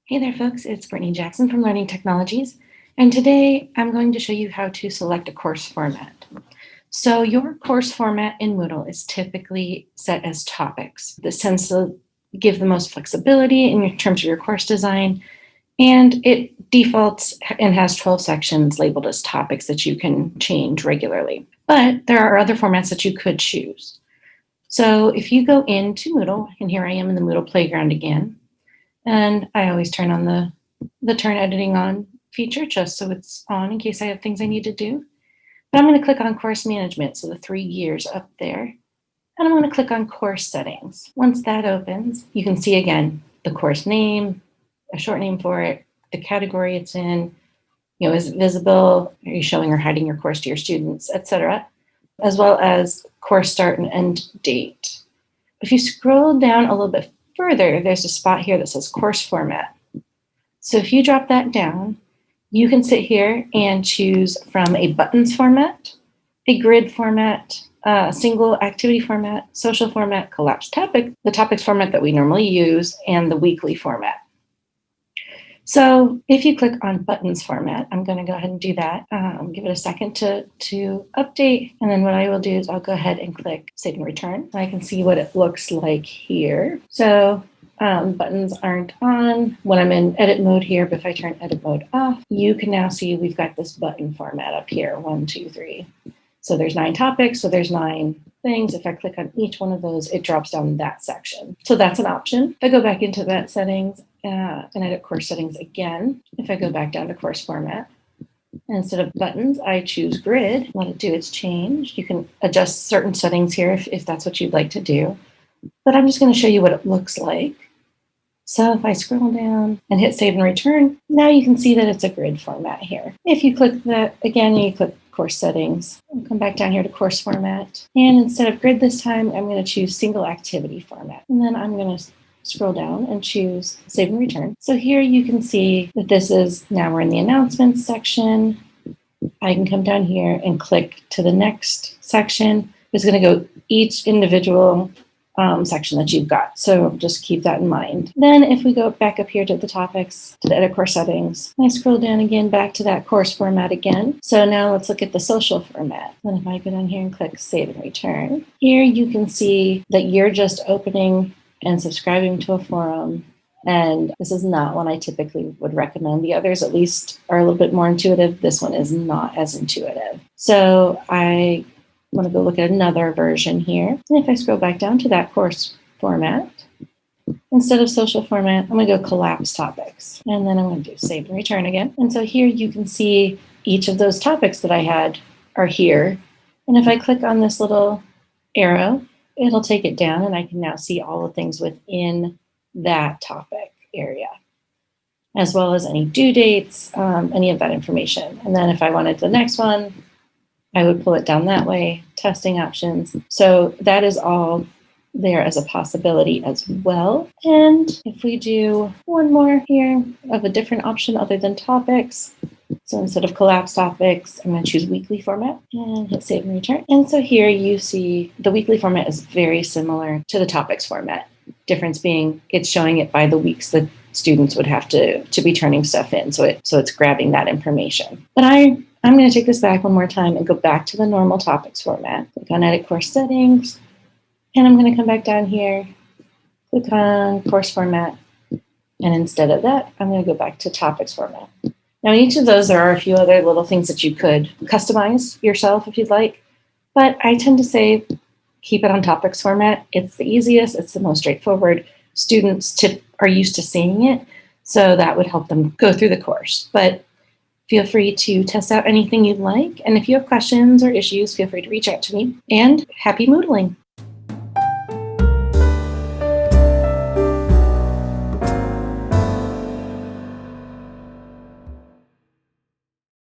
Hey there, folks. It's Brittany Jackson from Learning Technologies, and today I'm going to show you how to select a course format. So your course format in Moodle is typically set as topics. This tends to give the most flexibility in terms of your course design, and it defaults and has 12 sections labeled as topics that you can change regularly. But there are other formats that you could choose. So if you go into Moodle, and here I am in the Moodle playground again, and I always turn on the turn editing on feature just so it's on in case I have things I need to do. But I'm going to click on course management, so the 3 gears up there. And I'm going to click on course settings. Once that opens, you can see again the course name, a short name for it, the category it's in, is it visible, are you showing or hiding your course to your students, etc., as well as course start and end date. If you scroll down a little bit further, there's a spot here that says course format. So if you drop that down, you can sit here and choose from a buttons format, a grid format, a single activity format, social format, collapsed topic, the topics format that we normally use, and the weekly format. So if you click on buttons format, I'm going to go ahead and do that. Give it a second to update. And then what I will do is I'll go ahead and click save and return. I can see what it looks like here. So buttons aren't on when I'm in edit mode here, but if I turn edit mode off, you can now see we've got this button format up here, 1, 2, 3. So there's 9 topics, so there's 9 things. If I click on each one of those, it drops down that section. So that's an option. If I go back into that settings and edit course settings again, if I go back down to course format, instead of buttons, I choose grid. What it do is change. You can adjust certain settings here if that's what you'd like to do. But I'm just going to show you what it looks like. So if I scroll down and hit save and return, now you can see that it's a grid format here. If you click that again, and you click course settings, I'll come back down here to course format. And instead of grid this time, I'm going to choose single activity format. And then I'm going to scroll down and choose save and return. So here you can see that this is, now we're in the announcements section. I can come down here and click to the next section. It's going to go each individual section that you've got. So just keep that in mind. Then if we go back up here to the topics, to the edit course settings, I scroll down again back to that course format again. So now let's look at the social format. And if I go down here and click save and return, here you can see that you're just opening and subscribing to a forum. And this is not one I typically would recommend. The others at least are a little bit more intuitive. This one is not as intuitive. So I want to go look at another version here. And if I scroll back down to that course format, instead of social format, I'm going to go collapse topics. And then I'm going to do save and return again. And so here you can see each of those topics that I had are here. And if I click on this little arrow, it'll take it down and I can now see all the things within that topic area, as well as any due dates, any of that information. And then if I wanted the next one, I would pull it down that way, testing options. So that is all there as a possibility as well. And if we do one more here of a different option other than topics, so instead of collapse topics, I'm going to choose weekly format and hit save and return. And so here you see the weekly format is very similar to the topics format. Difference being it's showing it by the weeks that students would have to be turning stuff in. So it's grabbing that information. But I'm going to take this back one more time and go back to the normal topics format. Click on edit course settings. And I'm going to come back down here, click on course format. And instead of that, I'm going to go back to topics format. Now, in each of those, there are a few other little things that you could customize yourself if you'd like. But I tend to say keep it on topics format. It's the easiest. It's the most straightforward. Students are used to seeing it. So that would help them go through the course. But feel free to test out anything you'd like. And if you have questions or issues, feel free to reach out to me. And happy Moodling.